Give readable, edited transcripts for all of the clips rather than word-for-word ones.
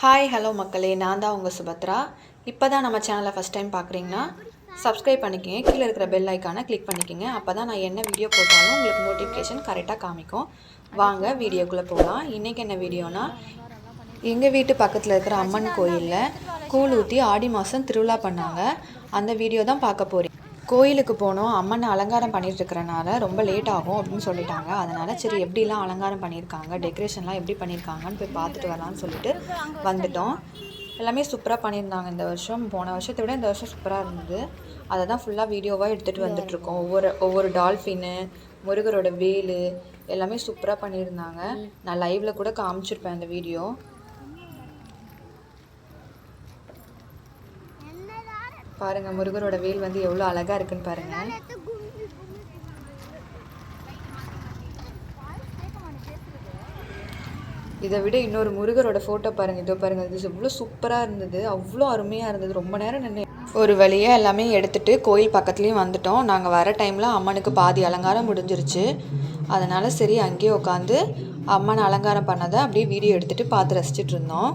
Hi hello மக்களே, நான் தான் உங்கள் சுபத்ரா. இப்போ தான் நம்ம சேனலை ஃபஸ்ட் டைம் பார்க்குறீங்கன்னா சப்ஸ்கிரைப் பண்ணிக்கோங்க. கீழே இருக்கிற பெல் ஐக்கானை கிளிக் பண்ணிக்கோங்க. அப்போ தான் நான் என்ன வீடியோ போட்டாலும் உங்களுக்கு நோட்டிஃபிகேஷன் கரெக்டாக காமிக்கும். வாங்க வீடியோக்குள்ளே போகலாம். இன்றைக்கி என்ன வீடியோனா, எங்கள் வீட்டு பக்கத்தில் இருக்கிற அம்மன் கோயிலில் கூழ் ஊற்றி ஆடி மாதம் திருவிழா பண்ணாங்க. அந்த வீடியோ தான் பார்க்க போகிறேன். கோயிலுக்கு போனோம். அம்மன் அலங்காரம் பண்ணிட்டு இருக்கிறனால ரொம்ப லேட் ஆகும் அப்படின்னு சொல்லிட்டாங்க. அதனால் சரி எப்படிலாம் அலங்காரம் பண்ணியிருக்காங்க, டெக்கரேஷன்லாம் எப்படி பண்ணியிருக்காங்கன்னு போய் பார்த்துட்டு வரலான்னு சொல்லிட்டு வந்துட்டோம். எல்லாமே சூப்பராக பண்ணியிருந்தாங்க இந்த வருஷம். போன வருஷத்தை விட இந்த வருஷம் சூப்பராக இருந்தது. அதை தான் ஃபுல்லாக வீடியோவாக எடுத்துகிட்டு வந்துட்ருக்கோம். ஒவ்வொரு டால்ஃபின்னு, முருகரோட வேலு எல்லாமே சூப்பராக பண்ணியிருந்தாங்க. நான் லைவில் கூட காமிச்சிருப்பேன் அந்த வீடியோ. பாருங்கள், முருகரோட வேல் வந்து எவ்வளோ அழகாக இருக்குன்னு பாருங்கள். இதை விட இன்னொரு முருகரோட ஃபோட்டோ பாருங்கள். இதோ பாருங்கள், இது எவ்வளோ சூப்பராக இருந்தது, அவ்வளோ அருமையாக இருந்தது. ரொம்ப நேரம் நின்று ஒரு வழியாக எல்லாமே எடுத்துகிட்டு கோயில் பக்கத்துலேயும் வந்துட்டோம். நாங்கள் வர டைமில் அம்மனுக்கு பாதி அலங்காரம் முடிஞ்சிருச்சு. அதனால் சரி அங்கேயே உட்காந்து அம்மன் அலங்காரம் பண்ணதை அப்படியே வீடியோ எடுத்துகிட்டு பார்த்து ரசிச்சுட்டு இருந்தோம்.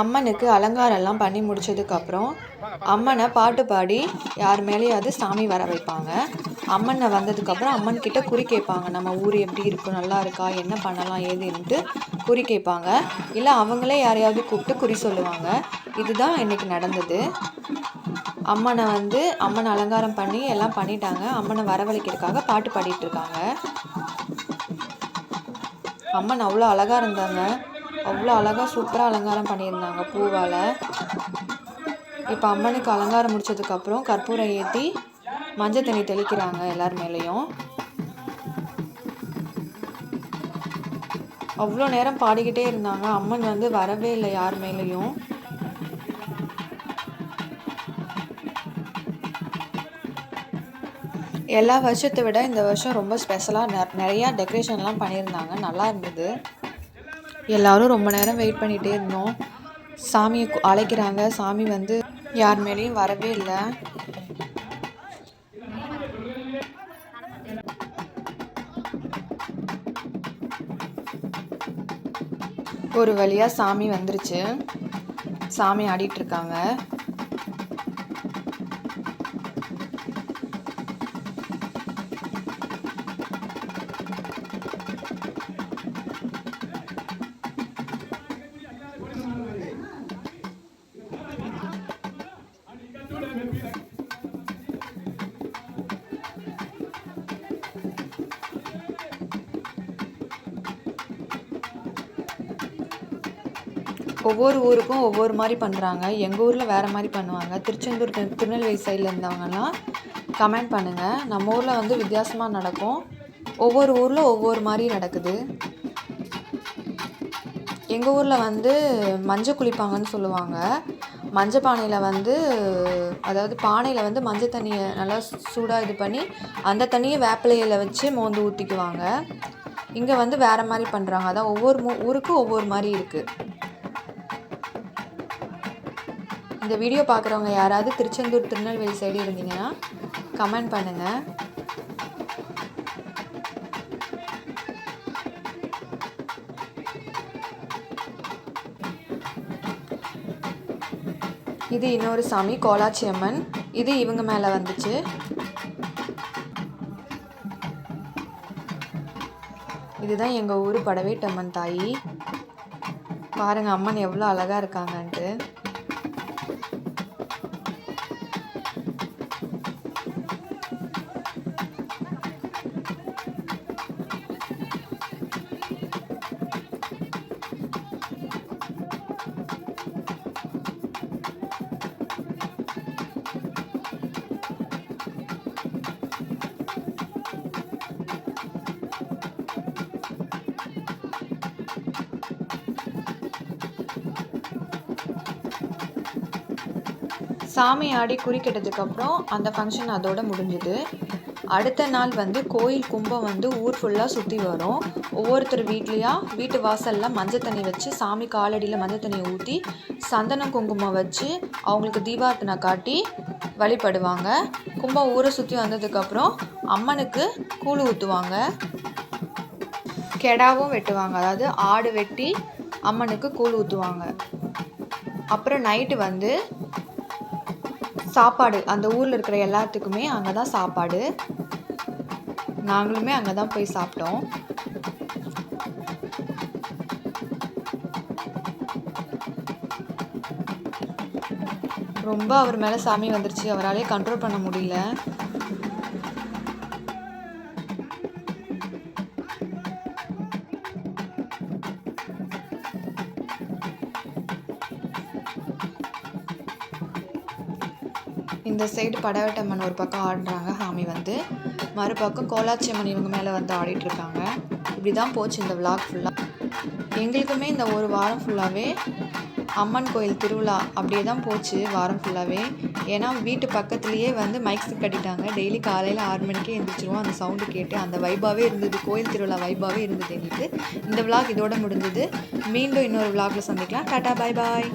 அம்மனுக்கு அலங்காரம்லாம் பண்ணி முடிச்சதுக்கப்புறம் அம்மனை பாட்டு பாடி யார் மேலேயாவது சாமி வர வைப்பாங்க. அம்மனை வந்ததுக்கப்புறம் அம்மன் கிட்ட குறி கேட்பாங்க. நம்ம ஊர் எப்படி இருக்கும், நல்லா இருக்கா, என்ன பண்ணலாம் ஏதுன்ட்டு குறி கேட்பாங்க. இல்லை அவங்களே யாரையாவது கூப்பிட்டு குறி சொல்லுவாங்க. இதுதான் இன்னைக்கு நடந்தது. அம்மனை அலங்காரம் பண்ணி எல்லாம் பண்ணிட்டாங்க. அம்மனை வரவழைக்கிறதுக்காக பாட்டு பாடிட்டு இருக்காங்க. அம்மன் அவ்வளோ அழகாக இருந்தாங்க. அவ்வளோ அழகாக சூப்பராக அலங்காரம் பண்ணியிருந்தாங்க பூவால். இப்போ அம்மனுக்கு அலங்காரம் முடிச்சதுக்கப்புறம் கற்பூரம் ஏற்றி மஞ்சள் தண்ணி தெளிக்கிறாங்க எல்லார் மேலேயும். அவ்வளோ நேரம் பாடிக்கிட்டே இருந்தாங்க. அம்மன் வந்து வரவே இல்லை யார் மேலேயும். எல்லா வருஷத்தை விட இந்த வருஷம் ரொம்ப ஸ்பெஷலாக நிறையா டெக்கரேஷன்லாம் பண்ணியிருந்தாங்க. நல்லா இருந்தது. எல்லோரும் ரொம்ப நேரம் வெயிட் பண்ணிகிட்டே இருந்தோம். சாமியை அழைக்கிறாங்க. சாமி வந்து யார் மேலேயும் வரவே இல்லை. ஒரு வழியாக சாமி வந்துருச்சு. சாமி ஆடிட்டுருக்காங்க. ஒவ்வொரு ஊருக்கும் ஒவ்வொரு மாதிரி பண்ணுறாங்க. எங்கள் ஊரில் வேறு மாதிரி பண்ணுவாங்க. திருச்செந்தூர், திருநெல்வேலி சைடில் இருந்தவங்கலாம் கமெண்ட் பண்ணுங்கள். நம்ம ஊரில் வந்து வித்தியாசமாக நடக்கும். ஒவ்வொரு ஊரில் ஒவ்வொரு மாதிரி நடக்குது. எங்கள் ஊரில் வந்து மஞ்சள் குளிப்பாங்கன்னு சொல்லுவாங்க. மஞ்சள் பானையில் வந்து, அதாவது பானையில் வந்து மஞ்சள் தண்ணியை நல்லா சூடாக இது பண்ணி அந்த தண்ணியை வேப்பிலையில் வச்சு மோந்து ஊற்றிக்குவாங்க. இங்கே வந்து வேறு மாதிரி பண்ணுறாங்க. அதான் ஒவ்வொரு ஊருக்கும் ஒவ்வொரு மாதிரி இருக்குது. இந்த வீடியோ பார்க்குறவங்க யாராவது திருச்செந்தூர், திருநெல்வேலி சைடு இருந்தீங்கன்னா கமெண்ட் பண்ணுங்கள். இது இன்னொரு சாமி, கோலாச்சி அம்மன். இது இவங்க மேலே வந்துச்சு. இதுதான் எங்கள் ஊர் படவேட்டம்மன் தாயி. பாருங்கள் அம்மன் எவ்வளோ அழகாக இருக்காங்கன்ட்டு. சாமி ஆடி குறி கெட்டதுக்கப்புறம் அந்த ஃபங்க்ஷன் அதோட முடிஞ்சுது. அடுத்த நாள் வந்து கோயில் கும்பம் வந்து ஊர் ஃபுல்லாக சுற்றி வரும். ஒவ்வொருத்தர் வீட்டு வாசலில் மஞ்சள் தண்ணி வச்சு சாமி காலடியில் மஞ்சள் தண்ணியை ஊற்றி சந்தனம் குங்குமம் வச்சு அவங்களுக்கு தீபார்த்தனை காட்டி வழிபடுவாங்க. கும்பம் ஊரை சுற்றி வந்ததுக்கப்புறம் அம்மனுக்கு கூழ் ஊற்றுவாங்க. கெடாவும் வெட்டுவாங்க. அதாவது ஆடு வெட்டி அம்மனுக்கு கூழ் ஊற்றுவாங்க. அப்புறம் நைட்டு வந்து சாப்பாடு அந்த ஊரில் இருக்கிற எல்லாத்துக்குமே அங்கே தான் சாப்பாடு. நாங்களுமே அங்கே தான் போய் சாப்பிட்டோம். ரொம்ப அவர் மேலே சாமி வந்துருச்சு. அவராலே கண்ட்ரோல் பண்ண முடியல. இந்த சைடு படவேட்டம்மன் ஒரு பக்கம் ஆடுறாங்க. சாமி வந்து மறுபக்கம் கோலாச்சி அம்மன் இவங்க மேலே வந்து ஆடிட்டுருக்காங்க. இப்படி தான் போச்சு இந்த விளாக் ஃபுல்லாக. எங்களுக்குமே இந்த ஒரு வாரம் ஃபுல்லாகவே அம்மன் கோயில் திருவிழா அப்படியே தான் போச்சு வாரம் ஃபுல்லாகவே. ஏன்னா வீட்டு பக்கத்துலேயே வந்து மைக் செட் கட்டிட்டாங்க. டெய்லி காலையில் 6 மணிக்கே எழுந்திரிச்சிருவோம். அந்த சவுண்டு கேட்டு அந்த வைபாகவே இருந்தது. கோயில் திருவிழா வைபாகவே இருந்தது எங்களுக்கு. இந்த விளாக் இதோட முடிஞ்சது. மீண்டும் இன்னொரு விளாகில் சந்திக்கலாம். டாட்டா, பாய் பாய்.